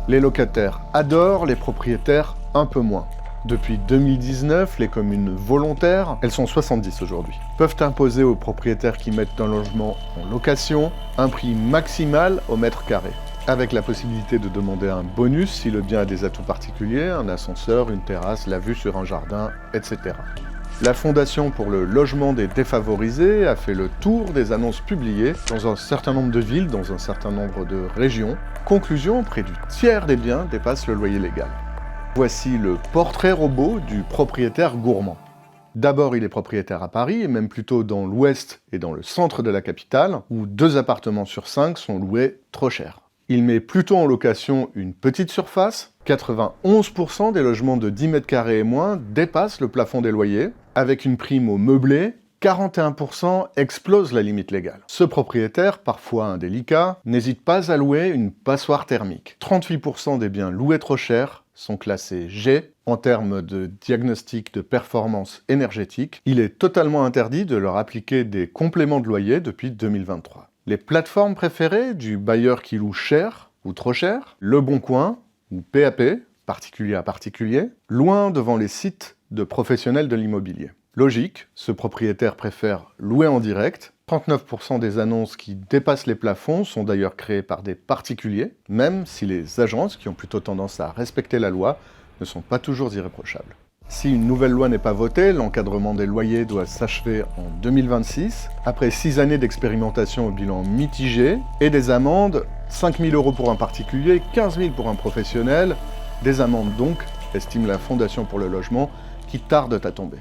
Les locataires adorent, les propriétaires un peu moins. Depuis 2019, les communes volontaires, elles sont 70 aujourd'hui, peuvent imposer aux propriétaires qui mettent un logement en location un prix maximal au mètre carré, avec la possibilité de demander un bonus si le bien a des atouts particuliers, un ascenseur, une terrasse, la vue sur un jardin, etc. La Fondation pour le logement des défavorisés a fait le tour des annonces publiées dans un certain nombre de villes, dans un certain nombre de régions. Conclusion, près du tiers des biens dépassent le loyer légal. Voici le portrait robot du propriétaire gourmand. D'abord, il est propriétaire à Paris, et même plutôt dans l'ouest et dans le centre de la capitale, où 2 appartements sur 5 sont loués trop cher. Il met plutôt en location une petite surface. 91% des logements de 10 mètres carrés et moins dépassent le plafond des loyers. Avec une prime au meublé, 41% explosent la limite légale. Ce propriétaire, parfois indélicat, n'hésite pas à louer une passoire thermique. 38% des biens loués trop cher sont classés G en termes de diagnostic de performance énergétique. Il est totalement interdit de leur appliquer des compléments de loyer depuis 2023. Les plateformes préférées du bailleur qui loue cher ou trop cher, Le Bon Coin ou PAP, particulier à particulier, loin devant les sites de professionnels de l'immobilier. Logique, ce propriétaire préfère louer en direct. 39% des annonces qui dépassent les plafonds sont d'ailleurs créées par des particuliers, même si les agences, qui ont plutôt tendance à respecter la loi, ne sont pas toujours irréprochables. Si une nouvelle loi n'est pas votée, l'encadrement des loyers doit s'achever en 2026, après 6 années d'expérimentation au bilan mitigé, et des amendes, 5 000 € pour un particulier, 15 000 pour un professionnel, des amendes donc, estime la Fondation pour le logement, qui tardent à tomber.